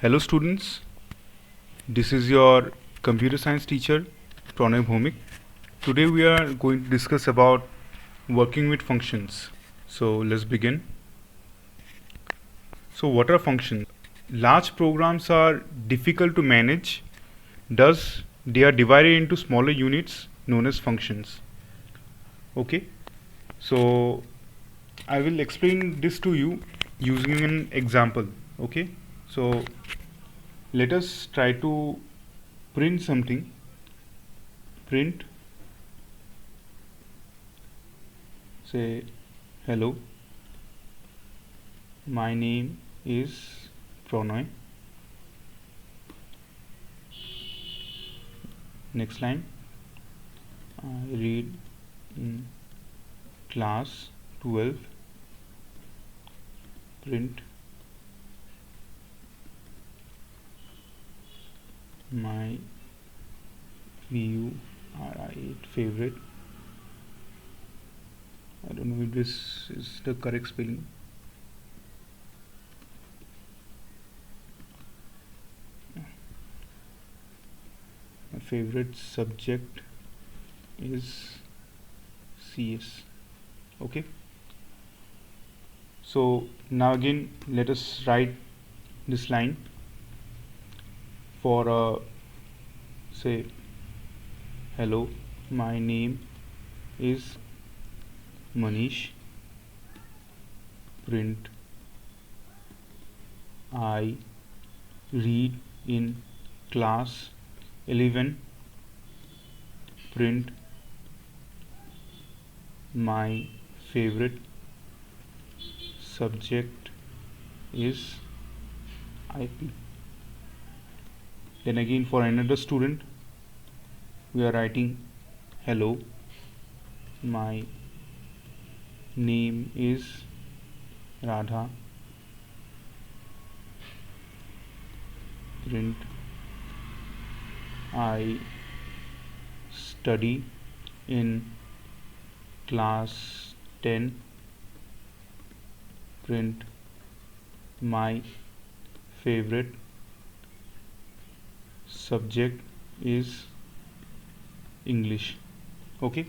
Hello students, this is your computer science teacher Pranay Bhomik. Today we are going to discuss about working with functions. So let's begin. So what are functions? Large programs are difficult to manage, thus they are divided into smaller units known as functions. Okay, so I will explain this to you using an example. Okay, so let us try to print something. Print, say hello, my name is Pranay. Next line, I read in class 12. Print, my favorite. I don't know if this is the correct spelling. My favorite subject is CS. Okay, so now again let us write this line for say hello, my name is Manish. Print, I read in class 11. Print, my favorite subject is IP. Then again for another student we are writing hello, my name is Radha. Print, I study in class 10. Print, my favorite subject is English. Okay,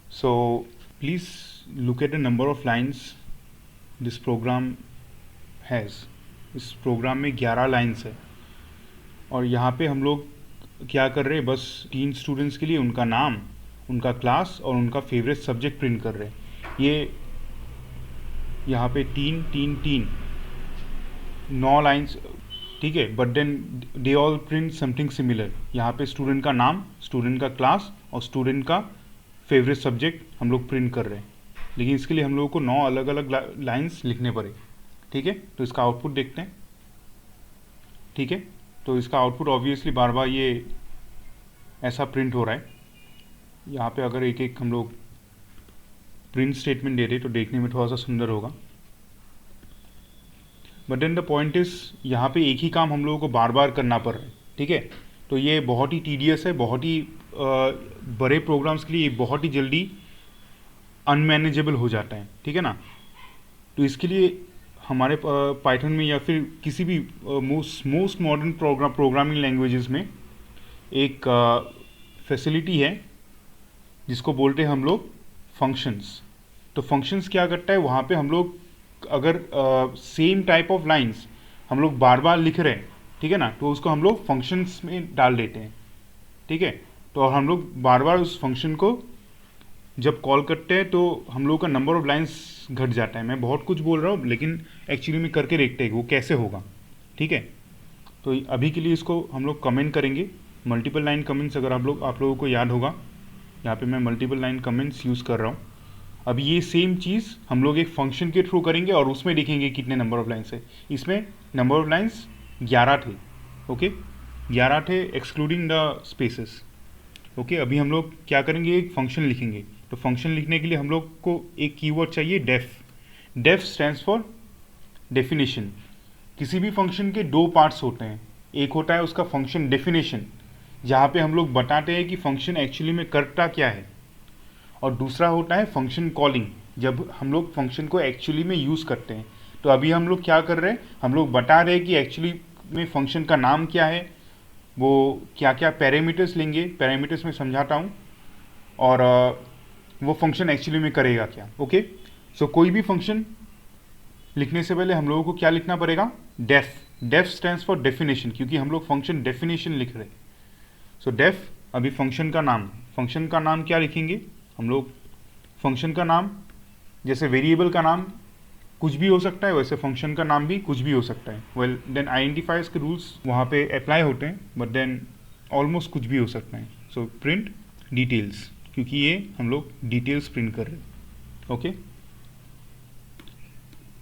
so please look at the number of lines this program has. इस programme में 11 lines है और यहाँ पे हम लोग क्या कर रहे हैं, बस 3 स्टूडेंट्स के लिए उनका नाम, उनका क्लास और उनका फेवरेट सब्जेक्ट प्रिंट कर रहे हैं. ये यहाँ पे 9 लाइन्स, ठीक है, but then they all print something similar. यहाँ पे स्टूडेंट का नाम, स्टूडेंट का क्लास और स्टूडेंट का फेवरेट सब्जेक्ट हम लोग प्रिंट कर रहे हैं, लेकिन इसके लिए हम लोगों को 9 अलग अलग लाइन्स लिखने पड़े. ठीक है, तो इसका आउटपुट देखते हैं. ठीक है, तो इसका आउटपुट ऑब्वियसली बार बार ये ऐसा प्रिंट हो रहा है. यहाँ पे अगर एक एक हम लोग प्रिंट स्टेटमेंट दे दे तो देखने में थोड़ा सा सुंदर होगा. But then the point is यहाँ पे एक ही काम हम लोगों को बार बार करना पड़ रहा है. ठीक है, तो ये बहुत ही टीडियस है, बहुत ही बड़े प्रोग्राम्स के लिए ये बहुत ही जल्दी अनमैनेजेबल हो जाता है. ठीक है ना, तो इसके लिए हमारे पाइथन में या फिर किसी भी मोस्ट मॉडर्न प्रोग्रामिंग लैंग्वेजेस में एक फैसिलिटी है जिसको बोलते हैं हम लोग फंक्शंस. तो फंक्शंस क्या करता है, वहाँ पे हम लोग अगर सेम टाइप ऑफ लाइंस हम लोग बार बार लिख रहे हैं, ठीक है ना, तो उसको हम लोग फंक्शंस में डाल देते हैं. ठीक है, तो हम लोग बार बार उस फंक्शन को जब कॉल करते हैं तो हम लोग का नंबर ऑफ लाइंस घट जाता है. मैं बहुत कुछ बोल रहा हूँ लेकिन एक्चुअली में करके देखते हैं वो कैसे होगा. ठीक है, तो अभी के लिए इसको हम लोग कमेंट करेंगे. मल्टीपल लाइन कमेंट्स अगर आप लोगों को याद होगा, यहाँ पे मैं मल्टीपल लाइन कमेंट्स यूज़ कर रहा हूँ. अभी ये सेम चीज़ हम लोग एक फंक्शन के थ्रू करेंगे और उसमें देखेंगे कितने नंबर ऑफ लाइन्स है. इसमें नंबर ऑफ लाइन्स 11 थे. ओके, 11 थे एक्सक्लूडिंग द स्पेसेस. ओके, अभी हम लोग क्या करेंगे, एक फंक्शन लिखेंगे. तो फंक्शन लिखने के लिए हम लोग को एक कीवर्ड चाहिए, def. Def stands for definition. किसी भी फंक्शन के 2 पार्ट्स होते हैं. एक होता है उसका फंक्शन डेफिनेशन, जहाँ पे हम लोग बताते हैं कि फंक्शन एक्चुअली में करता क्या है, और दूसरा होता है फंक्शन कॉलिंग, जब हम लोग फंक्शन को एक्चुअली में यूज़ करते हैं. तो अभी हम लोग क्या कर रहे हैं, हम लोग बता रहे हैं कि एक्चुअली में फंक्शन का नाम क्या है, वो क्या क्या पैरामीटर्स लेंगे, पैरामीटर्स में समझाता हूँ, और वो फंक्शन एक्चुअली में करेगा क्या। ओके, सो कोई भी फंक्शन लिखने से पहले हम लोगों को क्या लिखना पड़ेगा, def. Def stands for definition, क्योंकि हम लोग फंक्शन डेफिनेशन लिख रहे हैं। सो डेफ, अभी फंक्शन का नाम क्या लिखेंगे हम लोग, फंक्शन का नाम, जैसे वेरिएबल का नाम कुछ भी हो सकता है, वैसे फंक्शन का नाम भी कुछ भी हो सकता है। वेल देन आइडेंटिफायर्स के रूल्स वहाँ पे अप्लाई होते हैं, बट देन ऑलमोस्ट कुछ भी हो सकता है। सो प्रिंट डिटेल्स, क्योंकि ये हम लोग डिटेल्स प्रिंट कर रहे हैं। ओके,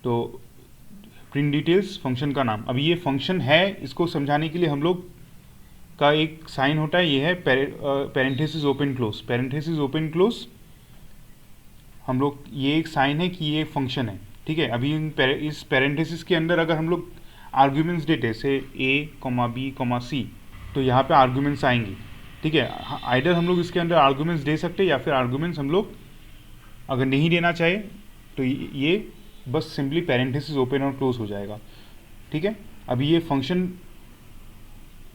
तो प्रिंट डिटेल्स फंक्शन का नाम। अभी ये फंक्शन है, इसको समझाने के लिए हम लोग का एक साइन होता है, ये है parenthesis open close. Parenthesis open close हम लोग, ये एक साइन है कि ये फंक्शन है, ठीक है। अभी इस पैरेंथेसिस के अंदर अगर हम लोग आर्ग्यूमेंट्स देते, से a, b, c, तो यहाँ पे आर्ग्यूमेंट्स आएंगे, ठीक है। आइडर हम लोग इसके अंदर आर्ग्यूमेंट्स दे सकते हैं, या फिर आर्ग्यूमेंट्स हम लोग अगर नहीं देना चाहे तो ये बस सिंपली पैरेंथेसिस ओपन और क्लोज हो जाएगा, ठीक है। अभी ये फंक्शन,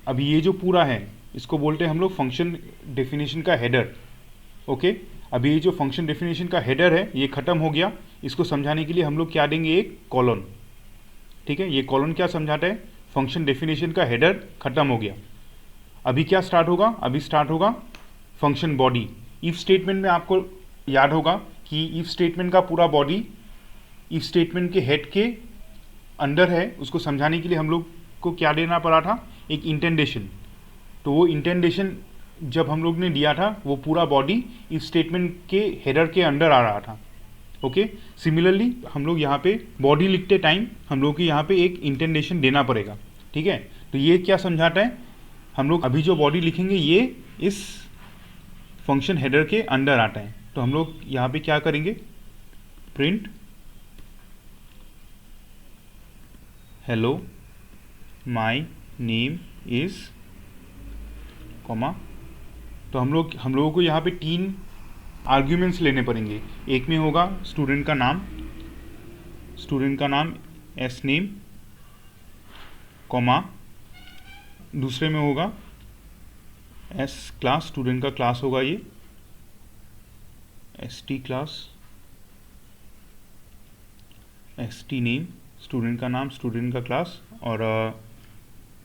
अभी ये जो पूरा है इसको बोलते हैं हम लोग फंक्शन डेफिनेशन का हेडर। ओके, अभी ये जो फंक्शन डेफिनेशन का हेडर है ये खत्म हो गया। इसको समझाने के लिए हम लोग क्या देंगे, एक कॉलन, ठीक है। ये कॉलन क्या समझाता है, फंक्शन डेफिनेशन का हेडर खत्म हो गया। अभी क्या स्टार्ट होगा, अभी स्टार्ट होगा फंक्शन बॉडी। इफ स्टेटमेंट में आपको याद होगा कि इफ स्टेटमेंट का पूरा बॉडी इफ स्टेटमेंट के हेड के अंदर है। उसको समझाने के लिए हम लोग को क्या देना पड़ा था, एक इंटेंडेशन। तो वो इंटेंडेशन जब हम लोग ने दिया था, वो पूरा बॉडी इफ स्टेटमेंट के हेडर के अंदर आ रहा था। ओके, सिमिलरली हम लोग यहाँ पे बॉडी लिखते टाइम हम लोग को यहाँ पे एक इंटेंडेशन देना पड़ेगा, ठीक है। तो ये क्या समझाता है, हम लोग अभी जो बॉडी लिखेंगे ये इस फंक्शन हेडर के अंदर आता है। तो हम लोग यहाँ पे क्या करेंगे, print hello my name is comma. तो हम लोगों को यहाँ पे 3 आर्ग्यूमेंट्स लेने पड़ेंगे। एक में होगा स्टूडेंट का नाम एस नेम, कॉमा, दूसरे में होगा एस क्लास, स्टूडेंट का क्लास होगा ये S T class, S T name, student का नाम, स्टूडेंट का क्लास, और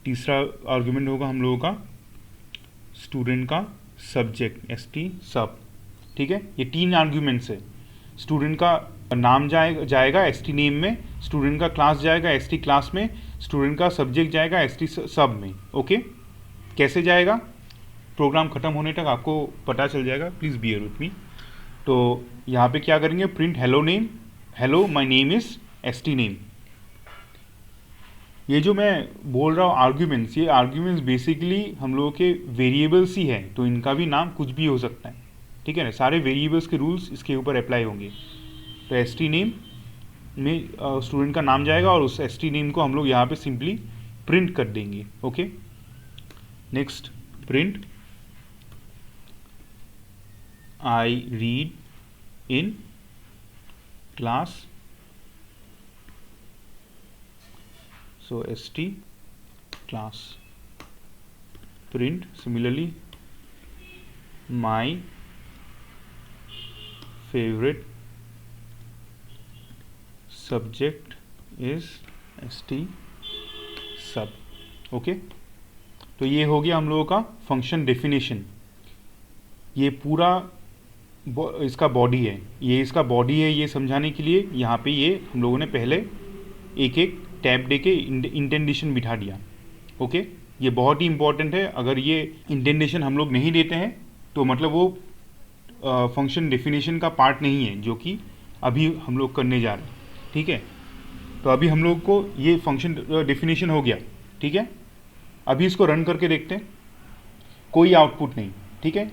तीसरा आर्गुमेंट होगा हम लोगों का स्टूडेंट का सब्जेक्ट एस टी सब, ठीक है। ये 3 आर्ग्यूमेंट्स है। स्टूडेंट का नाम जाएगा एस टी नेम में, स्टूडेंट का क्लास जाएगा एस टी क्लास में, स्टूडेंट का सब्जेक्ट जाएगा एस टी सब में। ओके, कैसे जाएगा, प्रोग्राम खत्म होने तक आपको पता चल जाएगा, प्लीज़ बियर विथ मी। तो यहाँ पे क्या करेंगे, print hello my name is S T name. ये जो मैं बोल रहा हूँ आर्ग्यूमेंट्स, ये आर्ग्यूमेंट्स बेसिकली हम लोगों के वेरिएबल्स ही है, तो इनका भी नाम कुछ भी हो सकता है, ठीक है ना। सारे वेरिएबल्स के रूल्स इसके ऊपर अप्लाई होंगे। तो एस टी नेम में स्टूडेंट का नाम जाएगा और उस एस टी नेम को हम लोग यहाँ पे सिंपली प्रिंट कर देंगे। Okay, next print I read in class, so st class, print similarly my favorite subject is st sub। Okay, तो ये हो गया हम लोगों का फंक्शन डेफिनेशन। ये पूरा इसका बॉडी है, ये इसका बॉडी है। ये समझाने के लिए यहाँ पे ये हम लोगों ने पहले एक एक टैब दे के इंटेंडेशन बिठा दिया। ओके, ये बहुत ही इंपॉर्टेंट है। अगर ये इंटेंडेशन हम लोग नहीं देते हैं तो मतलब वो फंक्शन डेफिनेशन का पार्ट नहीं है, जो कि अभी हम लोग करने जा रहे हैं, ठीक है। तो अभी हम लोग को ये फंक्शन डेफिनेशन हो गया, ठीक है। अभी इसको रन करके देखते हैं, कोई आउटपुट नहीं, ठीक है।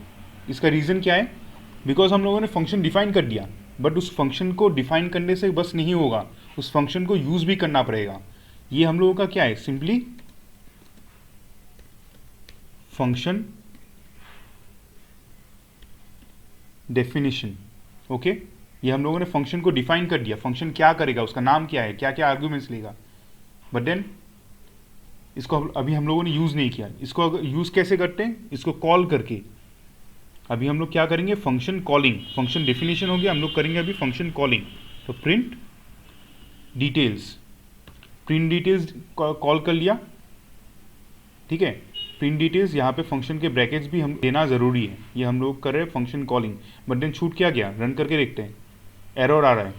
इसका रीज़न क्या है, बिकॉज हम लोगों ने फंक्शन डिफाइन कर दिया, बट उस फंक्शन को डिफाइन करने से बस नहीं होगा, उस फंक्शन को यूज़ भी करना पड़ेगा। ये हम लोगों का क्या है, सिंपली फंक्शन डेफिनेशन। ओके, ये हम लोगों ने फंक्शन को डिफाइन कर दिया, फंक्शन क्या करेगा, उसका नाम क्या है, क्या क्या आर्ग्यूमेंट्स लेगा, बट देन इसको अभी हम लोगों ने यूज़ नहीं किया। इसको अगर यूज़ कैसे करते हैं, इसको कॉल करके। अभी हम लोग क्या करेंगे, फंक्शन कॉलिंग। फंक्शन डेफिनेशन हो गया, हम लोग करेंगे अभी फंक्शन कॉलिंग। तो print details, print details call कर लिया, ठीक है। प्रिंट डिटेल्स, यहाँ पे फंक्शन के ब्रैकेट्स भी हम देना ज़रूरी है, ये हम लोग कर रहे हैं फंक्शन कॉलिंग। बट देन छूट क्या गया, रन करके देखते हैं, एरर आ रहा है।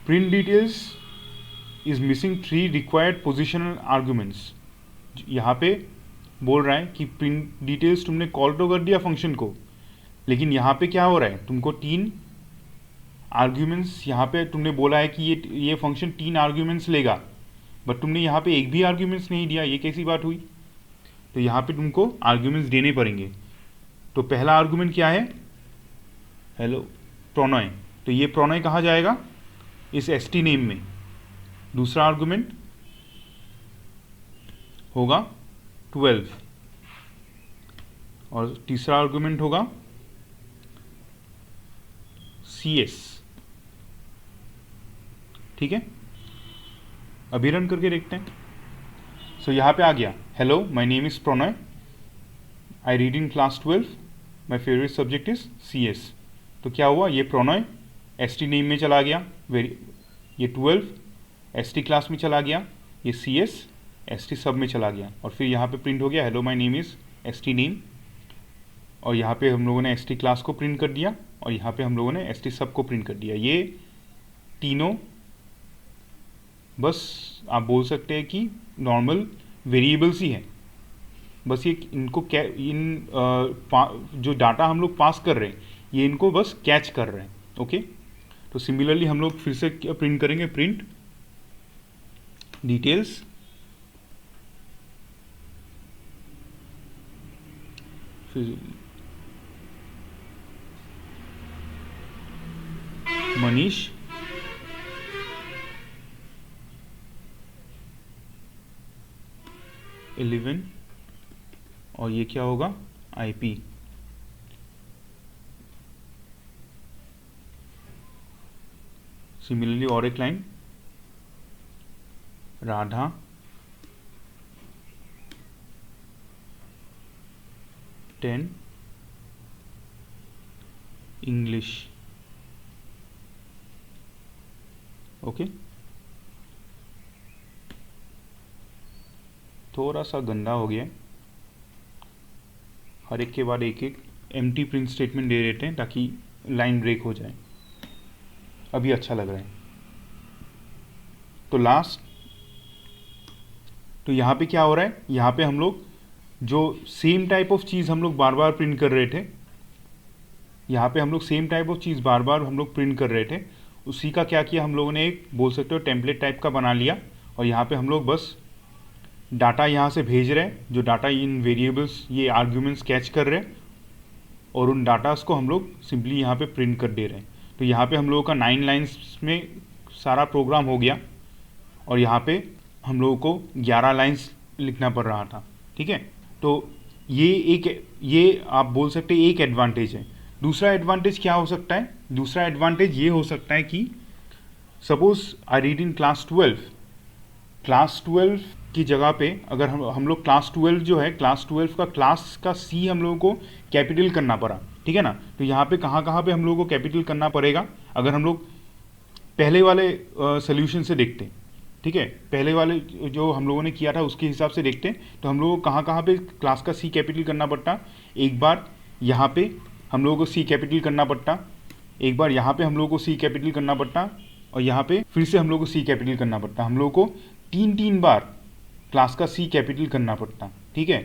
Print details is missing 3 required positional arguments. यहाँ पे बोल रहा है कि प्रिंट डिटेल्स तुमने कॉल तो कर दिया फंक्शन को, लेकिन यहाँ पे क्या हो रहा है, तुमको 3 आर्ग्यूमेंट्स, यहाँ पे तुमने बोला है कि ये फंक्शन 3 आर्ग्यूमेंट्स लेगा, बट तुमने यहाँ पे एक भी आर्ग्यूमेंट्स नहीं दिया, ये कैसी बात हुई। तो यहाँ पे तुमको आर्ग्यूमेंट्स देने पड़ेंगे। तो पहला आर्ग्यूमेंट क्या है, हेलो प्रोनॉय, तो ये प्रोनॉय कहाँ जाएगा, इस एसटी नेम में। दूसरा आर्ग्यूमेंट होगा 12 और तीसरा आर्ग्यूमेंट होगा CS, ठीक है। अभी रन करके देखते हैं। सो यहाँ पे आ गया, hello my name is Pronoy, I read in class 12, my favourite subject is CS। तो क्या हुआ, ये प्रोनॉय ST नेम में चला गया, ये 12 ST क्लास में चला गया, ये CS ST सब में चला गया, और फिर यहाँ पे प्रिंट हो गया hello my name is ST name, और यहाँ पे हम लोगों ने ST क्लास को प्रिंट कर दिया, और यहाँ पे हम लोगों ने ST सब को प्रिंट कर दिया। ये तीनों बस आप बोल सकते हैं कि नॉर्मल वेरिएबल्स ही है, बस ये इनको जो डाटा हम लोग पास कर रहे हैं ये इनको बस कैच कर रहे हैं, ओके। तो सिमिलरली हम लोग फिर से प्रिंट करेंगे, प्रिंट डिटेल्स मनीष इलेवन, और ये क्या होगा, IP। सिमिलरली और एक लाइन, राधा 10 इंग्लिश, ओके। थोड़ा सा गंदा हो गया है, हर एक के बाद एक एक एम्प्टी प्रिंट स्टेटमेंट दे देते हैं ताकि लाइन ब्रेक हो जाए। अभी अच्छा लग रहा है। तो लास्ट, तो यहाँ पे क्या हो रहा है, यहाँ पे हम लोग जो सेम टाइप ऑफ चीज़ हम लोग बार बार प्रिंट कर रहे थे, यहाँ पे हम लोग सेम टाइप ऑफ चीज़ बार बार हम लोग प्रिंट कर रहे थे, उसी का क्या किया हम लोगों ने, एक बोल सकते हो टेम्पलेट टाइप का बना लिया, और यहाँ पे हम लोग बस डाटा यहाँ से भेज रहे हैं, जो डाटा इन वेरिएबल्स ये आर्ग्यूमेंट्स कैच कर रहे हैं, और उन डाटास को हम लोग सिंपली यहाँ पे प्रिंट कर दे रहे हैं। तो यहाँ पे हम लोगों का 9 लाइन्स में सारा प्रोग्राम हो गया, और यहाँ पे हम लोगों को 11 लाइन्स लिखना पड़ रहा था, ठीक है। तो ये आप बोल सकते हैं एक एडवांटेज है। दूसरा एडवांटेज क्या हो सकता है, दूसरा एडवांटेज ये हो सकता है कि suppose I read in class 12, class 12 की जगह पे अगर हम लोग क्लास 12 जो है, क्लास 12 का क्लास का C हम लोगों को कैपिटल करना पड़ा, ठीक है ना। तो यहाँ पे कहाँ कहाँ पे हम लोगों को कैपिटल करना पड़ेगा, अगर हम लोग पहले वाले सोल्यूशन से देखते हैं, ठीक है, पहले वाले जो हम लोगों ने किया था उसके हिसाब से देखते हैं, तो हम लोगों को कहाँ कहाँ पे क्लास का C कैपिटल करना पड़ता, एक बार यहाँ पे हम लोगों को C कैपिटल करना पड़ता, एक बार यहाँ पे हम लोगों को C कैपिटल करना पड़ता, और यहाँ पे फिर से हम लोगों को C कैपिटल करना पड़ता। हम लोगों को 3 बार क्लास का C कैपिटल करना पड़ता, ठीक है।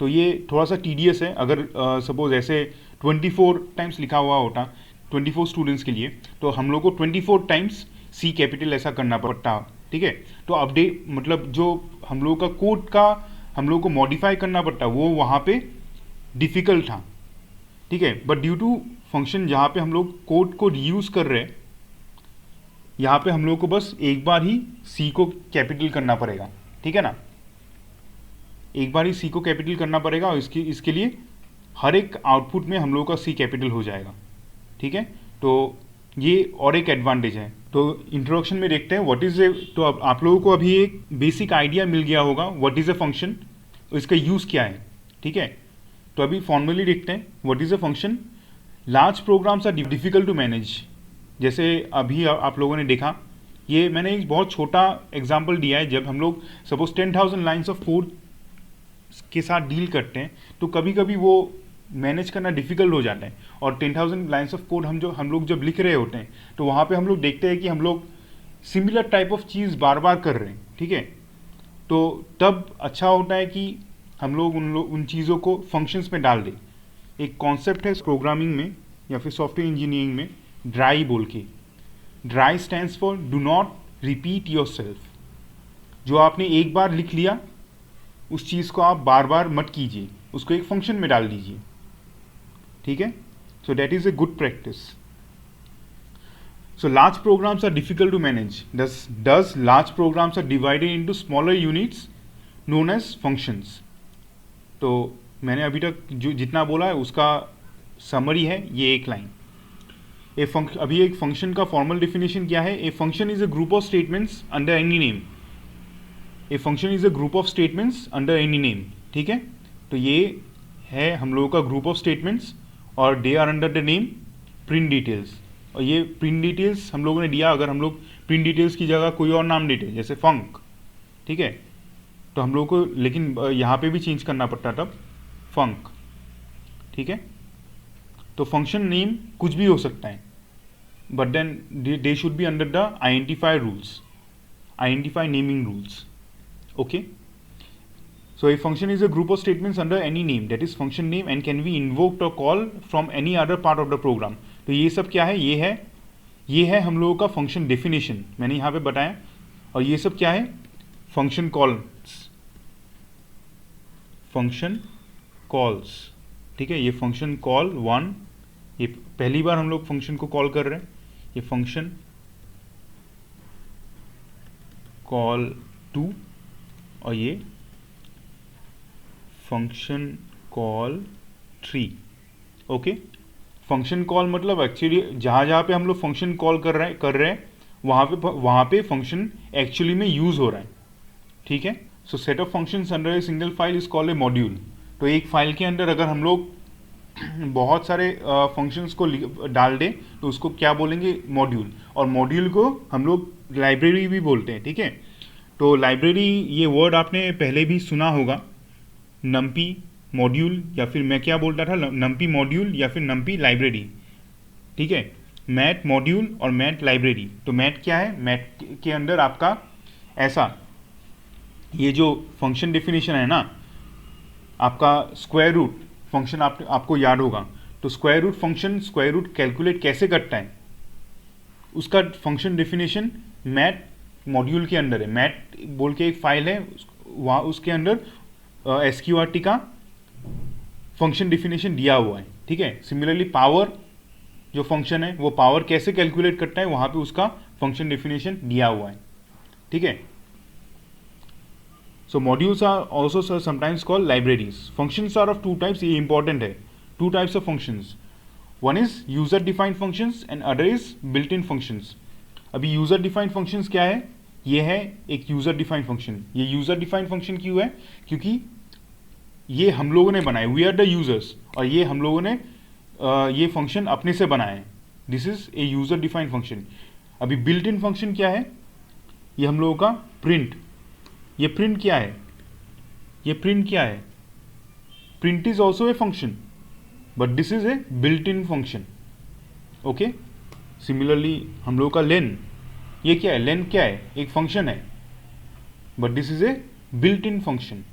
तो ये थोड़ा सा टीडियस है। अगर सपोज ऐसे 24 टाइम्स लिखा हुआ होता 24 स्टूडेंट्स के लिए, तो हम लोग को 24 टाइम्स C कैपिटल ऐसा करना पड़ता, ठीक है। तो अपडेट मतलब जो हम लोग का कोड का हम लोग को मॉडिफाई करना पड़ता, वो वहाँ पे डिफ़िकल्ट था, ठीक है। बट ड्यू टू फंक्शन जहाँ पे हम लोग कोड को रीयूज़ कर रहे हैं, यहाँ पे हम लोग को बस एक बार ही C को कैपिटल करना पड़ेगा, ठीक है ना, एक बार ही C को कैपिटल करना पड़ेगा, और इसके लिए हर एक आउटपुट में हम लोगों का C कैपिटल हो जाएगा, ठीक है। तो ये और एक एडवांटेज है। तो तो इंट्रोडक्शन में देखते हैं व्हाट इज़ ए, तो अब आप लोगों को अभी एक बेसिक आइडिया मिल गया होगा व्हाट इज़ ए फंक्शन, इसका यूज़ क्या है, ठीक है। तो अभी फॉर्मली देखते हैं what is a function. Large programs are difficult to manage, जैसे अभी आप लोगों ने देखा, ये मैंने एक बहुत छोटा एग्जाम्पल दिया है। जब हम लोग सपोज 10,000 लाइन्स ऑफ कोड के साथ डील करते हैं तो कभी कभी वो मैनेज करना डिफिकल्ट हो जाता है। और 10,000 लाइन्स ऑफ कोड हम लोग जब लिख रहे होते हैं तो वहाँ पे हम लोग देखते हैं कि हम लोग सिमिलर टाइप ऑफ चीज़ बार बार कर रहे हैं, ठीक है। तो तब अच्छा होता है कि हम लोग उन चीज़ों को फंक्शंस में डाल दें। एक कॉन्सेप्ट है प्रोग्रामिंग में या फिर सॉफ्टवेयर इंजीनियरिंग में, ड्राई बोल के। Dry stands for do not repeat your self. जो आपने एक बार लिख लिया उस चीज़ को आप बार बार मत कीजिए, उसको एक फंक्शन में डाल दीजिए, ठीक है। So that is a good practice. So large programs are difficult to manage, thus large programs are divided into smaller units known as functions. तो मैंने अभी तक जो जितना बोला है उसका समरी है ये एक लाइन। अभी एक फंक्शन का फॉर्मल डेफिनेशन क्या है? A function is a group of statements under any name. A function is a group of statements under any name, ठीक है। तो ये है हम लोगों का ग्रुप ऑफ स्टेटमेंट्स और they are under the name print details. और ये प्रिंट डिटेल्स हम लोगों ने दिया, अगर हम लोग प्रिंट डिटेल्स की जगह कोई और नाम देते जैसे फंक, ठीक है, तो हम लोग को लेकिन यहाँ पे भी चेंज करना पड़ता तब फंक, ठीक है। तो फंक्शन नेम कुछ भी हो सकता है, but then they should be under the identify rules, identify naming rules, okay. So a function is a group of statements under any name, that is function name, and can be invoked or called from any other part of the program. तो ये सब क्या है? ये है हम लोगों का फंक्शन डेफिनेशन, मैंने यहाँ पे बताया। और ये सब क्या है? फंक्शन कॉल्स, फंक्शन कॉल्स, ठीक है। ये फंक्शन कॉल 1, ये पहली बार हम लोग फंक्शन को कॉल कर रहे हैं। ये फंक्शन कॉल 2 और ये function call 3, okay. Function call मतलब एक्चुअली जहाँ पे हम लोग फंक्शन कॉल कर रहे हैं वहाँ पे फंक्शन एक्चुअली में यूज हो रहा है, ठीक है। सो set of functions under a single file is called a module. तो एक फाइल के अंदर अगर हम लोग बहुत सारे फंक्शंस को डाल दें तो उसको क्या बोलेंगे? मॉड्यूल। और मॉड्यूल को हम लोग लाइब्रेरी भी बोलते हैं, ठीक है। तो लाइब्रेरी ये वर्ड आपने पहले भी सुना होगा, नम्पी मॉड्यूल, या फिर मैं क्या बोलता था, नम्पी मॉड्यूल या फिर नम्पी लाइब्रेरी, ठीक है। मैथ मॉड्यूल और मैथ लाइब्रेरी। तो मैथ क्या है? मैथ के अंदर आपका ऐसा ये जो फंक्शन डेफिनेशन है ना, आपका स्क्वायर रूट फंक्शन आपको याद होगा। तो square root function square root calculate कैसे करता है उसका फंक्शन डेफिनेशन मैथ मॉड्यूल के अंदर है। मैथ बोल के एक फाइल है, वहाँ उसके अंदर SQRT का फंक्शन डेफिनेशन दिया हुआ है, ठीक है। सिमिलरली पावर जो फंक्शन है वो पावर कैसे कैलकुलेट करता है वहाँ पे उसका फंक्शन डेफिनेशन दिया हुआ है, ठीक है। So modules are also sometimes called libraries. Functions are of two types. ये important है, two types of functions. One is user defined functions and other is built-in functions. अभी user defined functions क्या है? ये है एक user defined function. ये user defined function क्यों है? क्योंकि ये हम लोगों ने बनाए, we are the users, और ये हम लोगों ने ये function अपने से बनाए हैं. This is a user defined function. अभी built-in function क्या है? ये हम लोगों का print. ये प्रिंट क्या है? ये प्रिंट क्या है? Print is also a function but this is a built in function, okay. Similarly हम लोग का लेन, ये क्या है? लेन क्या है? एक फंक्शन है but this is a built in function.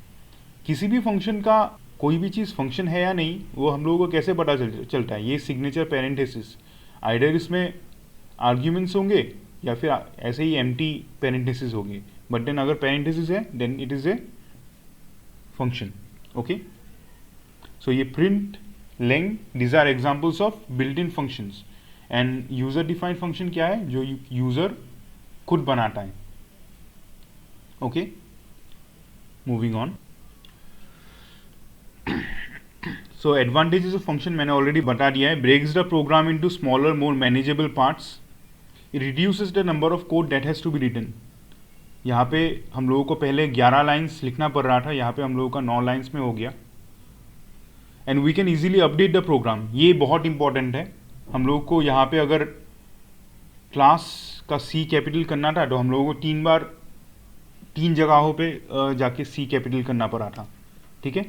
किसी भी फंक्शन का कोई भी चीज़ फंक्शन है या नहीं वो हम लोगों को कैसे पता चलता है? ये सिग्नेचर पेरेंथेसिस, आइडर इसमें आर्ग्यूमेंट्स होंगे या फिर ऐसे ही एम्प्टी पेरेंथेसिस होंगे, बट देन अगर पेरेंथेसिस है then it is a function, okay. So ये print, len, these are examples of built in functions. And user defined function क्या है? जो यूजर खुद बनाता है, okay. Moving on. So advantages of function मैंने ऑलरेडी बता दिया है। Breaks the program into smaller more manageable parts. Reduces the number of code that has to be written. यहाँ पे हम लोगों को पहले 11 लाइन्स लिखना पड़ रहा था, यहाँ पे हम लोगों का 9 लाइन्स में हो गया। And we can easily update the program, ये बहुत इंपॉर्टेंट है। हम लोग को यहाँ पे अगर क्लास का सी कैपिटल करना था तो हम लोगों को 3 बार 3 जगहों पे जाके सी कैपिटल करना पड़ा था, ठीक है।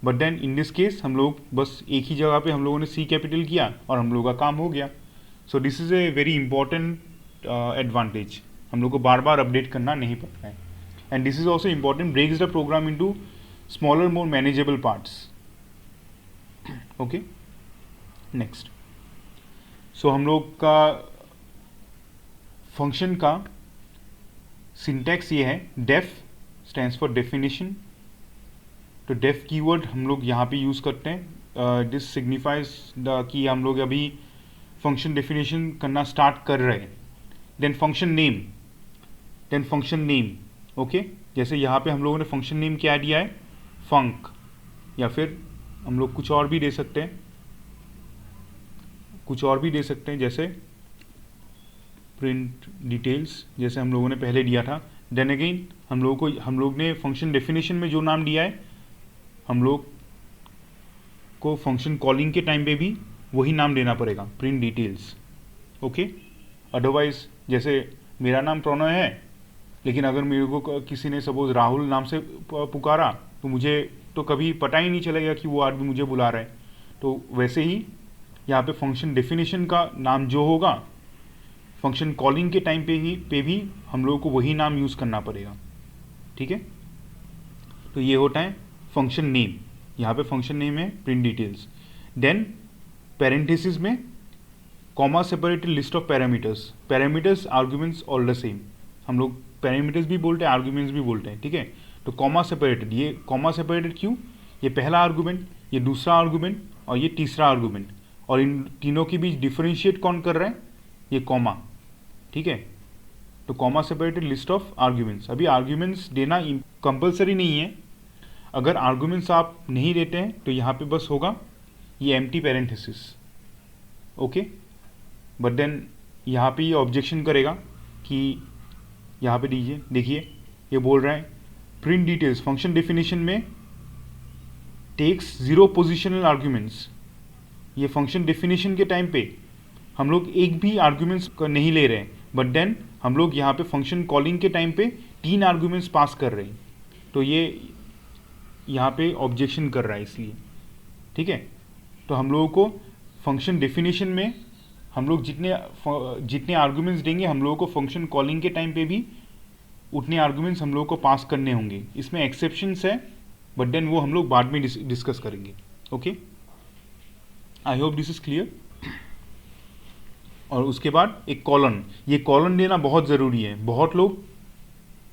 But then in this case हम लोग बस एक ही जगह पे हम लोगों ने सी कैपिटल किया और हम लोगों का काम हो गया। So this is a very important advantage, हम लोग को बार बार अपडेट करना नहीं पड़ता है। And this is also important, breaks the program into smaller more manageable parts. Okay, next. So हम लोग का फंक्शन का सिंटैक्स ये है, डेफ स्टैंड्स फॉर डेफिनेशन। तो डेफ कीवर्ड हम लोग यहाँ पे यूज़ करते हैं। दिस सिग्निफाइज द कि हम लोग अभी फंक्शन डेफिनेशन करना स्टार्ट कर रहे हैं। Then function name, okay. जैसे यहाँ पे हम लोगों ने फंक्शन नेम क्या दिया है, फंक, या फिर हम लोग कुछ और भी दे सकते हैं, जैसे प्रिंट डिटेल्स, जैसे हम लोगों ने पहले दिया था। देन अगेन हम लोग ने फंक्शन डेफिनेशन में जो नाम दिया है, हम लोग को फंक्शन कॉलिंग के टाइम पे भी वही नाम देना पड़ेगा, प्रिंट डिटेल्स, ओके। अदरवाइज जैसे मेरा नाम प्रणय है, लेकिन अगर मेरे को किसी ने सपोज राहुल नाम से पुकारा तो मुझे तो कभी पता ही नहीं चलेगा कि वो आदमी मुझे बुला रहा है। तो वैसे ही यहाँ पे फंक्शन डेफिनेशन का नाम जो होगा, फंक्शन कॉलिंग के टाइम पे भी हम लोगों को वही नाम यूज़ करना पड़ेगा, ठीक है। तो ये होता है फंक्शन नेम। यहाँ पे फंक्शन नेम है प्रिंट डिटेल्स। देन पैरेंथेसिस में comma separated list of parameters arguments all the same. हम लोग पैरामीटर्स भी बोलते हैं, आर्ग्यूमेंट्स भी बोलते हैं, ठीक है। तो कॉमा सेपरेटेड, ये कॉमा सेपरेटेड क्यों, ये पहला आर्गूमेंट, ये दूसरा आर्गूमेंट और ये तीसरा आर्गूमेंट, और इन तीनों के बीच डिफरेंशिएट कौन कर रहा है, ये कॉमा, ठीक है। तो comma separated list of arguments. अभी आर्ग्यूमेंट्स देना कंपलसरी नहीं है, अगर आर्गूमेंट्स आप नहीं देते हैं तो यहाँ पे बस होगा ये empty parenthesis, okay. But then यहाँ पे ये ऑब्जेक्शन करेगा कि यहाँ पे देखिए ये बोल रहा है प्रिंट डिटेल्स फंक्शन डेफिनेशन में टेक्स 0 पोजिशनल आर्ग्यूमेंट्स। ये फंक्शन डेफिनेशन के टाइम पे हम लोग एक भी आर्ग्यूमेंट्स नहीं ले रहे हैं, बट देन हम लोग यहाँ पे फंक्शन कॉलिंग के टाइम पे 3 आर्ग्यूमेंट्स पास कर रहे हैं। तो ये यहाँ पे ऑब्जेक्शन कर रहा है इसलिए, ठीक है। तो हम लोगों को फंक्शन डेफिनेशन में हम लोग जितने आर्ग्यूमेंट्स देंगे, हम लोगों को फंक्शन कॉलिंग के टाइम पे भी उतने आर्ग्यूमेंट्स हम लोगों को पास करने होंगे। इसमें एक्सेप्शंस है, बट देन वो हम लोग बाद में डिस्कस करेंगे, okay. I hope this is clear. और उसके बाद एक कॉलन, ये कॉलन देना बहुत ज़रूरी है। बहुत लोग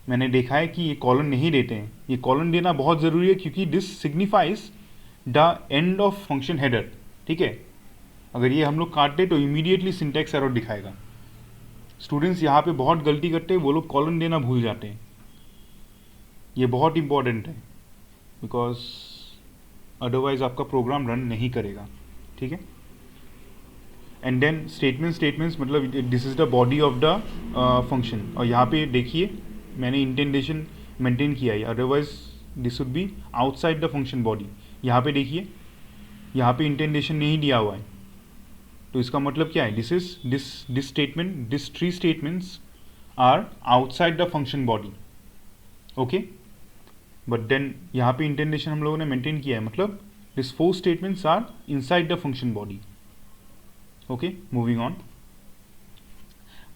मैंने देखा है कि ये कॉलन नहीं देते हैं। ये कॉलन देना बहुत ज़रूरी है क्योंकि this signifies the end of function header, ठीक है। अगर ये हम लोग काट दे तो इमीडिएटली सिंटैक्स एरर दिखाएगा। स्टूडेंट्स यहाँ पे बहुत गलती करते हैं, वो लोग कॉलन देना भूल जाते हैं। ये बहुत इंपॉर्टेंट है, बिकॉज अदरवाइज आपका प्रोग्राम रन नहीं करेगा, ठीक है। एंड देन स्टेटमेंट्स मतलब this is the body of the function. और यहाँ पे देखिए मैंने इंटेंडेशन मेंटेन किया है, otherwise this would be outside the function body. यहाँ पे देखिए, यहाँ पे इंटेंडेशन नहीं दिया हुआ है, तो इसका मतलब क्या है, this statement, this 3 statements are outside the function body, okay. But then यहाँ पे इंटेंडेशन हम लोगों ने मेंटेन किया है, मतलब this 4 statements are inside the function body, okay. Moving on,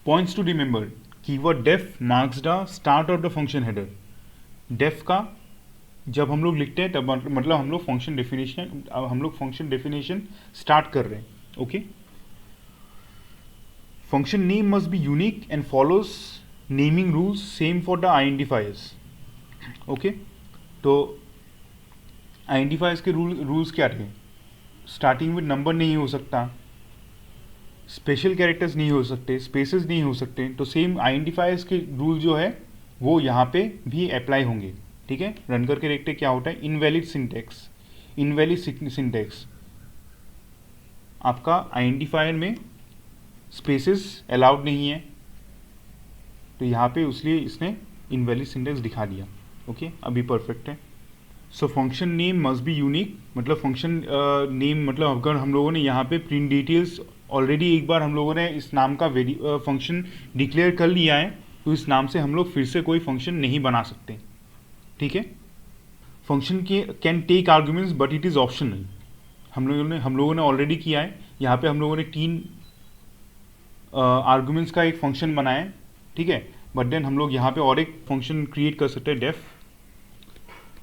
points to remember, keyword def marks the start of the function header. Def का जब हम लोग लिखते हैं तब मतलब हम लोग फंक्शन डेफिनेशन स्टार्ट कर रहे हैं, okay. Function name must be unique and follows naming rules same for the identifiers, okay. तो आइडेंटिफायर्स के रूल्स क्या थे, स्टार्टिंग में नंबर नहीं हो सकता, स्पेशल कैरेक्टर्स नहीं हो सकते, स्पेसेस नहीं हो सकते। तो सेम आइडेंटिफायर्स के रूल जो है वो यहाँ पे भी अप्लाई होंगे, ठीक है। रन करके देखते क्या होता है। इनवैलिड सिंटैक्स, आपका आइडेंटिफायर में स्पेसेस अलाउड नहीं है, तो यहाँ पे इसलिए इसने इनवैलिड सिंटेक्स दिखा दिया। ओके, अभी परफेक्ट है। So function name must be unique, मतलब फंक्शन नेम मतलब अगर हम लोगों ने यहाँ पे प्रिंट डिटेल्स ऑलरेडी एक बार हम लोगों ने इस नाम का फंक्शन डिक्लेयर कर लिया है, तो इस नाम से हम लोग फिर से कोई फंक्शन नहीं बना सकते। ठीक है, फंक्शन के can take arguments but it is optional. हम लोगों ने ऑलरेडी किया है। यहाँ पे हम लोगों ने 3 आर्ग्यूमेंट्स का एक फंक्शन बनाया है। ठीक है, बट देन हम लोग यहाँ पे और एक फंक्शन क्रिएट कर सकते हैं, डेफ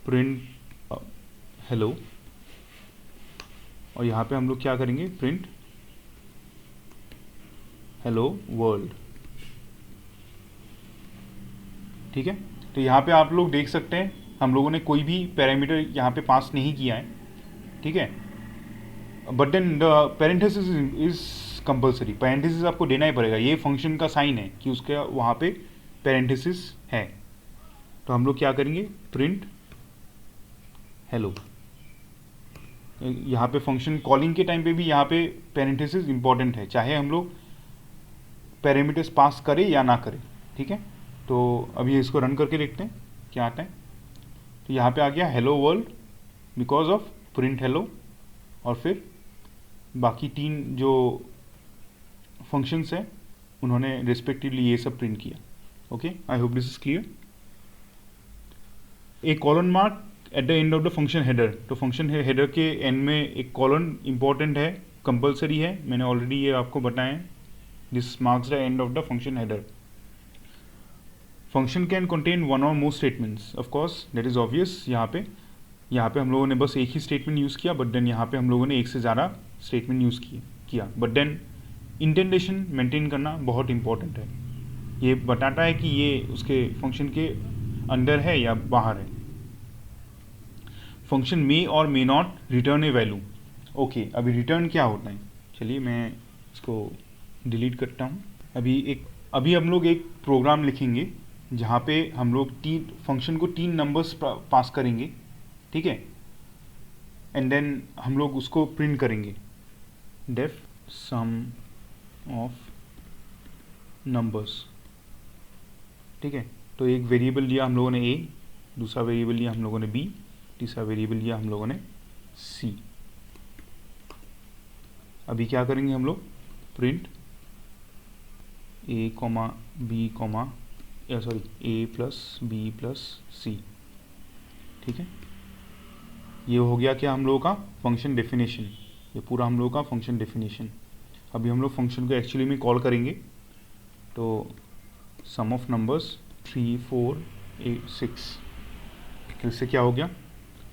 प्रिंट हेलो, और यहाँ पे हम लोग क्या करेंगे, प्रिंट हेलो वर्ल्ड। ठीक है, तो यहाँ पे आप लोग देख सकते हैं हम लोगों ने कोई भी पैरामीटर यहाँ पे पास नहीं किया है। ठीक है, but then the parenthesis is compulsory, parenthesis आपको देना ही पड़ेगा, ये फंक्शन का साइन है कि उसके वहाँ पे पैरेंथेसिस है। तो हम लोग क्या करेंगे, प्रिंट हेलो। यहाँ पे फंक्शन कॉलिंग के टाइम पे भी यहाँ पे पैरेंथेसिस इंपॉर्टेंट है, चाहे हम लोग पैरामीटर्स पास करें या ना करें। ठीक है, तो अभी इसको रन करके देखते हैं क्या आता है। तो यहाँ पे आ गया hello world because of print hello, और फिर बाकी 3 जो फंक्शंस हैं उन्होंने रिस्पेक्टिवली ये सब प्रिंट किया। Okay, I hope this is clear. एक colon mark at the end of the function header, तो फंक्शन हेडर के एंड में एक कॉलन इंपॉर्टेंट है, कंपलसरी है, मैंने ऑलरेडी ये आपको बताया है। This marks the end of the function header. Function can contain one or more statements, of course that is obvious. यहाँ पे हम लोगों ने बस एक ही स्टेटमेंट यूज़ किया, बट देन यहाँ पे हम लोगों ने एक से ज़्यादा स्टेटमेंट यूज़ किया, बट देन इंटेंडेशन मेंटेन करना बहुत इंपॉर्टेंट है। ये बताता है कि ये उसके फंक्शन के अंदर है या बाहर है। फंक्शन मे और may not return A value. Okay, अभी रिटर्न क्या होता है, चलिए मैं इसको डिलीट करता हूँ। अभी हम लोग एक प्रोग्राम लिखेंगे जहाँ पे हम लोग फंक्शन को 3 नंबर्स पास करेंगे। ठीक है, एंड देन हम लोग उसको प्रिंट करेंगे, डेफ सम ऑफ नंबर्स। ठीक है, तो एक वेरिएबल लिया हम लोगों ने ए, दूसरा वेरिएबल लिया हम लोगों ने बी, तीसरा वेरिएबल लिया हम लोगों ने सी। अभी क्या करेंगे हम लोग, प्रिंट ए कॉमा बी कॉमा ए प्लस बी प्लस सी। ठीक है, ये हो गया क्या हम लोगों का फंक्शन डेफिनेशन, ये पूरा हम लोगों का फंक्शन डेफिनेशन। अभी हम लोग फंक्शन को एक्चुअली में कॉल करेंगे, तो सम ऑफ नंबर्स 3 4 8 6, तो इससे क्या हो गया,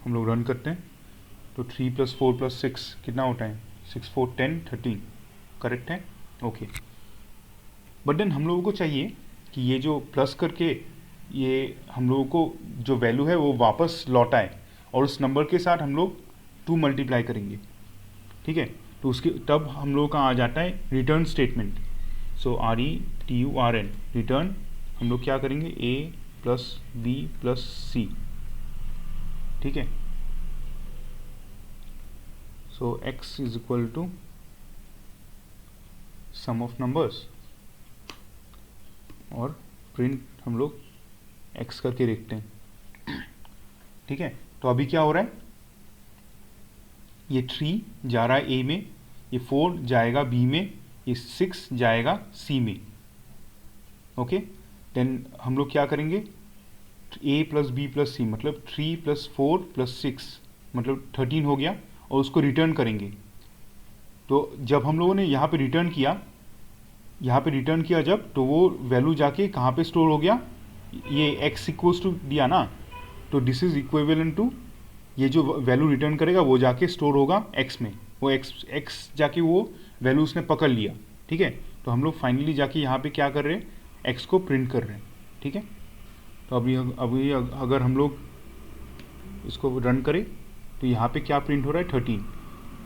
हम लोग रन करते हैं तो 3 + 4 + 6 कितना होता है, 6 4 10 13, करेक्ट है। ओके, बट देन हम लोगों को चाहिए कि ये जो प्लस करके ये हम लोगों को जो वैल्यू है वो वापस लौटाए, और उस नंबर के साथ हम लोग 2 मल्टीप्लाई करेंगे। ठीक है, तो उसके तब हम लोगों का आ जाता है रिटर्न स्टेटमेंट। सो RETURN रिटर्न, हम लोग क्या करेंगे, A + B + C। ठीक है, सो x = सम ऑफ नंबर्स, और प्रिंट हम लोग x करके देखते हैं। ठीक है, तो अभी क्या हो रहा है, ये 3 जा रहा है A में, ये 4 जाएगा B में, ये 6 जाएगा C में। ओके, देन हम लोग क्या करेंगे, A + B + C मतलब 3 + 4 + 6 मतलब 13 हो गया, और उसको रिटर्न करेंगे। तो जब हम लोगों ने यहाँ पे रिटर्न किया जब, तो वो वैल्यू जाके कहाँ पे स्टोर हो गया, ये x = दिया ना, तो दिस इज इक्विवेलेंट टू, ये जो वैल्यू रिटर्न करेगा वो जाके स्टोर होगा x में, वो x जाके वो वैल्यू उसने पकड़ लिया। ठीक है, तो हम लोग फाइनली जाके यहाँ पे क्या कर रहे हैं, x को प्रिंट कर रहे हैं। ठीक है, तो अभी अगर हम लोग इसको रन करें तो यहाँ पे क्या प्रिंट हो रहा है, 13,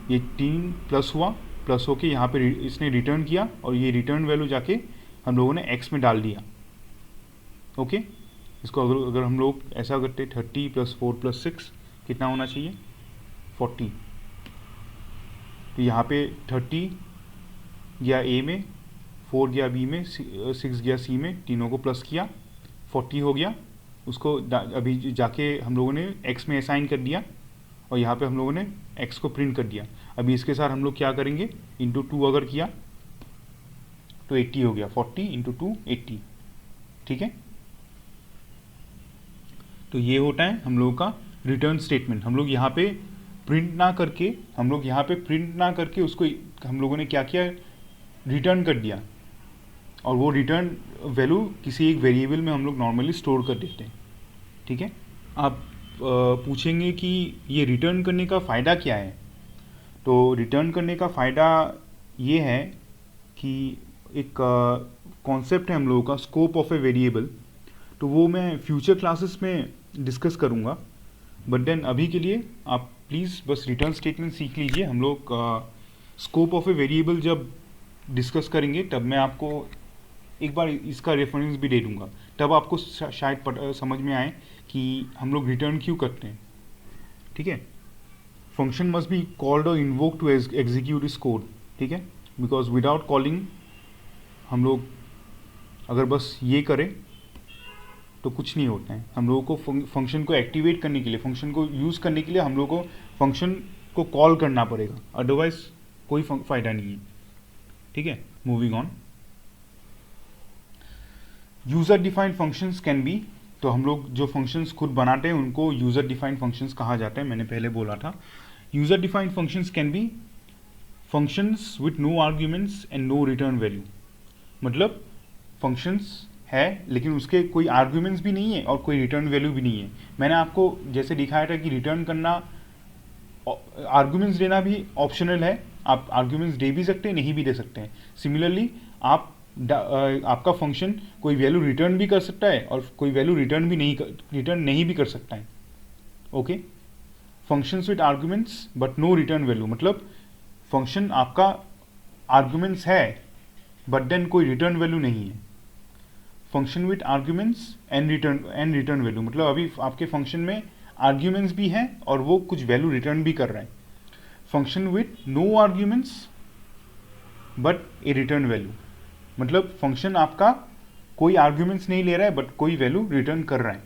ये 3 प्लस हुआ, प्लस होके यहाँ पे इसने रिटर्न किया, और ये रिटर्न वैल्यू जाके हम लोगों ने x में डाल दिया। ओके, इसको अगर हम लोग ऐसा करते 30 + 4 + 6 कितना होना चाहिए, 40। तो यहाँ पे 30 गया A में, 4 गया बी में, 6 गया सी में, तीनों को प्लस किया, 40 हो गया। उसको अभी जाके हम लोगों ने x में असाइन कर दिया और यहाँ पे हम लोगों ने x को प्रिंट कर दिया। अभी इसके साथ हम लोग क्या करेंगे, इंटू 2 अगर किया तो 80 हो गया, 40 इंटू 2 80, ठीक है। तो ये होता है हम लोगों का रिटर्न स्टेटमेंट। हम लोग यहाँ पे प्रिंट ना करके उसको हम लोगों ने क्या किया, रिटर्न कर दिया, और वो रिटर्न वैल्यू किसी एक वेरिएबल में हम लोग नॉर्मली स्टोर कर देते हैं, ठीक है। आप पूछेंगे कि ये रिटर्न करने का फ़ायदा क्या है। तो रिटर्न करने का फ़ायदा ये है कि एक कॉन्सेप्ट है हम लोगों का, स्कोप ऑफ ए वेरिएबल। तो वो मैं फ्यूचर क्लासेस में डिस्कस करूँगा, बट देन अभी के लिए आप प्लीज़ बस रिटर्न स्टेटमेंट सीख लीजिए। हम लोग स्कोप ऑफ ए वेरिएबल जब डिस्कस करेंगे तब मैं आपको एक बार इसका रेफरेंस भी दे दूंगा, तब आपको शायद समझ में आए कि हम लोग रिटर्न क्यों करते हैं, ठीक है। फंक्शन मस्ट बी कॉल्ड और invoke to execute this code, ठीक है, बिकॉज विदाउट कॉलिंग हम लोग अगर बस ये करें तो कुछ नहीं होता है। हम लोगों को फंक्शन को एक्टिवेट करने के लिए, फंक्शन को यूज़ करने के लिए हम लोगों को फंक्शन को कॉल करना पड़ेगा, अदरवाइज कोई फ़ायदा नहीं है, ठीक है। Moving on, user defined functions can B, तो हम लोग जो फंक्शंस खुद बनाते हैं उनको यूज़र डिफाइंड फंक्शंस कहा जाता है, मैंने पहले बोला था। User defined functions can be functions with no arguments and no return value. मतलब फंक्शंस है लेकिन उसके कोई आर्ग्यूमेंट्स भी नहीं है और कोई रिटर्न वैल्यू भी नहीं है। मैंने आपको जैसे दिखाया था कि रिटर्न करना, आर्ग्यूमेंट्स देना भी ऑप्शनल है, आप आर्ग्यूमेंट्स दे भी सकते हैं, नहीं भी दे सकते हैं। सिमिलरली आपका फंक्शन कोई वैल्यू रिटर्न भी कर सकता है और कोई वैल्यू रिटर्न नहीं भी कर सकता है, okay. Functions with arguments but no return value, मतलब फंक्शन आपका आर्ग्यूमेंट्स है बट देन कोई रिटर्न वैल्यू नहीं है। Function with arguments and return value, मतलब अभी आपके फंक्शन में आर्ग्यूमेंट्स भी हैं और वो कुछ वैल्यू रिटर्न भी कर रहा है। Function with no arguments but a return value, मतलब फंक्शन आपका कोई आर्ग्यूमेंट्स नहीं ले रहा है बट कोई वैल्यू रिटर्न कर रहा है,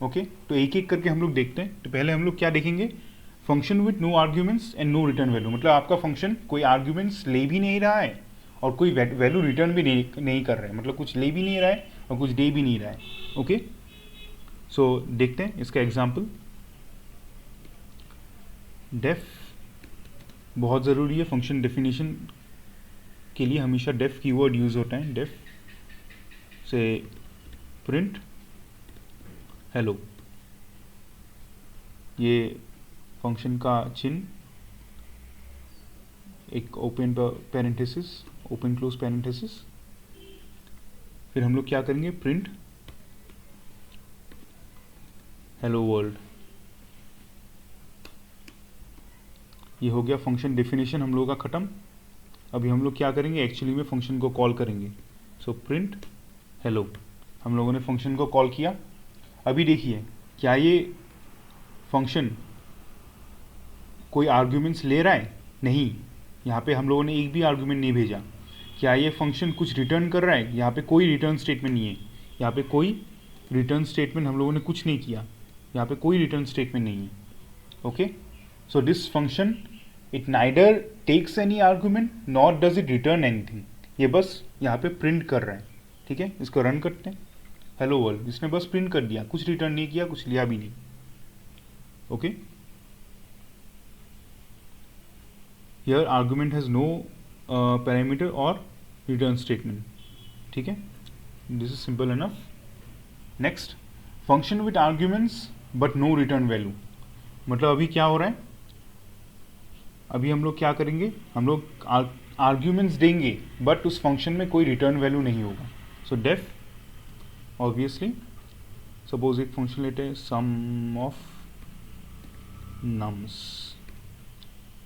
ओके। तो एक एक करके हम लोग देखते हैं। तो पहले हम लोग क्या देखेंगे, function with no arguments and no return value, मतलब आपका फंक्शन कोई आर्ग्यूमेंट्स ले भी नहीं रहा है और कोई वैल्यू रिटर्न भी नहीं कर रहा है, मतलब कुछ ले भी नहीं रहा है और कुछ दे भी नहीं रहा है, ओके। सो देखते हैं इसका एग्जाम्पल। डेफ बहुत ज़रूरी है, फंक्शन डेफिनेशन के लिए हमेशा डेफ कीवर्ड यूज़ होता है। डेफ से प्रिंट हेलो, ये फंक्शन का चिन्ह, एक open parenthesis, open close parenthesis. फिर हम लोग क्या करेंगे, प्रिंट हेलो वर्ल्ड। ये हो गया फंक्शन डेफिनेशन हम लोगों का ख़त्म। अभी हम लोग क्या करेंगे, एक्चुअली में फंक्शन को कॉल करेंगे। सो प्रिंट हेलो, हम लोगों ने फंक्शन को कॉल किया। अभी देखिए क्या ये फंक्शन कोई आर्ग्यूमेंट्स ले रहा है, नहीं, यहाँ पे हम लोगों ने एक भी आर्ग्यूमेंट नहीं भेजा। क्या ये फंक्शन कुछ रिटर्न कर रहा है, यहाँ पे कोई रिटर्न स्टेटमेंट नहीं है, यहाँ पे कोई रिटर्न स्टेटमेंट हम लोगों ने कुछ नहीं किया, यहाँ पे कोई रिटर्न स्टेटमेंट नहीं है, okay. So this function it neither takes any argument not does it return anything, ये बस यहाँ पे प्रिंट कर रहा है, ठीक है। इसको रन करते हैं, हेलो वर्ल्ड, इसने बस प्रिंट कर दिया, कुछ रिटर्न नहीं किया, कुछ लिया भी नहीं, okay. Here argument has no parameter और रिटर्न स्टेटमेंट, ठीक है। This is simple enough. Next, function with arguments but no return value, मतलब अभी क्या हो रहा है, अभी हम लोग क्या करेंगे, हम लोग आर्ग्यूमेंट्स देंगे बट उस फंक्शन में कोई रिटर्न वैल्यू नहीं होगा। सो डेफ ऑब्वियसली, सपोज एक फंक्शन लेते हैं सम ऑफ नम्स,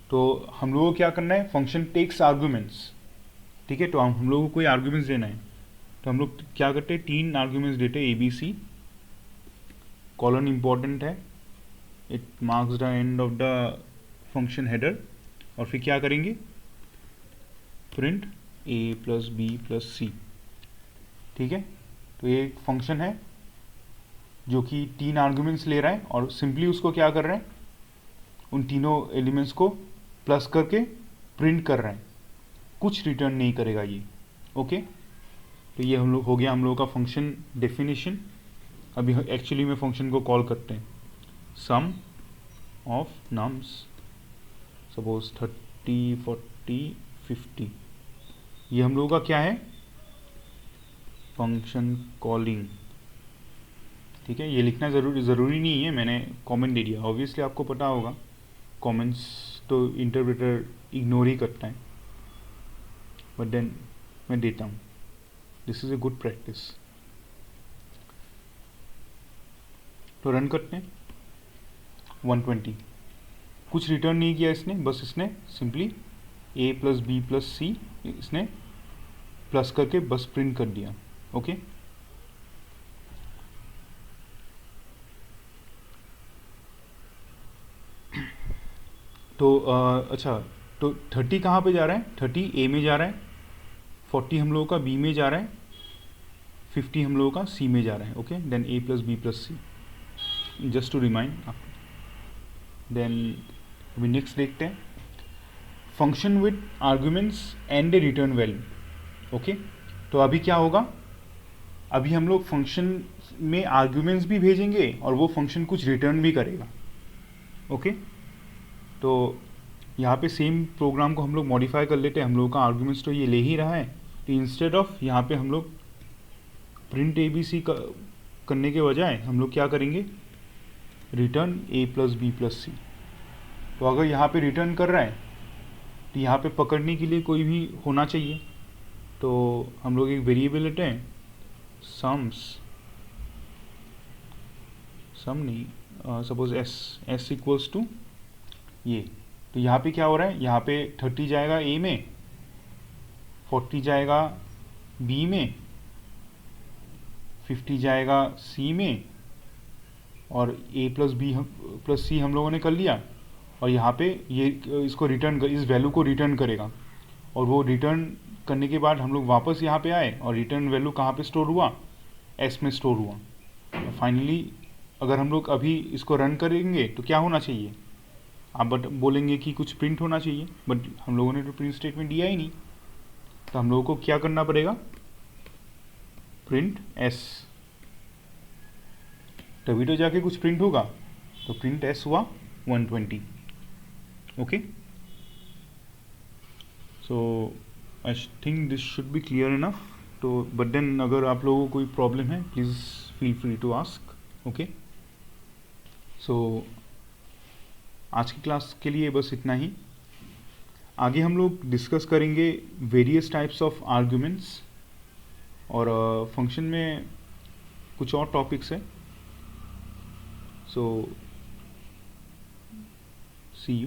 तो हम लोगों को क्या करना है, फंक्शन टेक्स आर्ग्यूमेंट्स, ठीक है। तो हम लोगों को कोई आर्ग्यूमेंट्स देना है, तो हम लोग क्या करते हैं, 3 आर्ग्यूमेंट्स देते हैं, ABC, कॉलन इंपॉर्टेंट है, it marks the end of the function header, और फिर क्या करेंगे, प्रिंट ए प्लस बी प्लस सी, ठीक है। तो ये एक फंक्शन है जो कि 3 आर्गुमेंट्स ले रहा है और सिंपली उसको क्या कर रहे हैं, उन तीनों एलिमेंट्स को प्लस करके प्रिंट कर रहे हैं, कुछ रिटर्न नहीं करेगा ये। ओके, तो ये हम लोग हो गया हम लोगों का फंक्शन डेफिनेशन। अभी एक्चुअली में फंक्शन को कॉल करते हैं, सम ऑफ नम्स, सपोज 30 40 50, ये हम लोगों का क्या है, फंक्शन कॉलिंग, ठीक है। ये लिखना ज़रूरी नहीं है, मैंने कमेंट दे दिया, ऑब्वियसली आपको पता होगा कमेंट्स तो इंटरप्रेटर इग्नोर ही करता है, बट देन मैं देता हूँ, this is a good practice. तो रन करते हैं, 120, कुछ रिटर्न नहीं किया इसने, बस इसने सिंपली ए प्लस बी प्लस सी इसने प्लस करके बस प्रिंट कर दिया। ओके, तो अच्छा, तो 30 कहाँ पे जा रहा है, 30 ए में जा रहा है, 40 हम लोगों का बी में जा रहा है, 50 हम लोगों का सी में जा रहा है। Okay, then A plus B plus C, just to remind. Then अभी नेक्स्ट देखते हैं, function with arguments and a return value. Okay, तो अभी क्या होगा, अभी हम लोग फंक्शन में आर्ग्यूमेंट्स भी भेजेंगे और वो फंक्शन कुछ रिटर्न भी करेगा। ओके, तो यहाँ पे सेम प्रोग्राम को हम लोग मॉडिफाई कर लेते हैं, हम लोगों का आर्ग्यूमेंट्स तो ये ले ही रहा है, तो इंस्टेड ऑफ यहाँ पे हम लोग प्रिंट ए बी सी करने के बजाय हम लोग क्या करेंगे, रिटर्न ए प्लस बी प्लस सी। तो अगर यहाँ पे रिटर्न कर रहा है तो यहाँ पे पकड़ने के लिए कोई भी होना चाहिए, तो हम लोग एक वेरिएबल लेते हैं, सम नहीं, सपोज एस इक्वल्स टू ये। तो यहाँ पे क्या हो रहा है, यहाँ पे 30 जाएगा ए में, 40 जाएगा बी में, 50 जाएगा सी में, और ए प्लस बी प्लस सी हम लोगों ने कर लिया, और यहाँ पे ये इसको रिटर्न कर, इस वैल्यू को रिटर्न करेगा, और वो रिटर्न करने के बाद हम लोग वापस यहाँ पे आए और रिटर्न वैल्यू कहाँ पे स्टोर हुआ, एस में स्टोर हुआ। फाइनली अगर हम लोग अभी इसको रन करेंगे तो क्या होना चाहिए, आप बट बोलेंगे कि कुछ प्रिंट होना चाहिए, बट हम लोगों ने तो प्रिंट स्टेटमेंट दिया ही नहीं, तो हम लोगों को क्या करना पड़ेगा, प्रिंट एस, तभी तो जाके कुछ प्रिंट होगा। तो प्रिंट एस हुआ 120। Okay, so I think this should be clear enough. तो बट देन अगर आप लोगों को कोई प्रॉब्लम है please feel free to ask. Okay, so आज की क्लास के लिए बस इतना ही। आगे हम लोग डिस्कस करेंगे वेरियस टाइप्स ऑफ आर्ग्यूमेंट्स, और फंक्शन में कुछ और टॉपिक्स है। सो सी यू।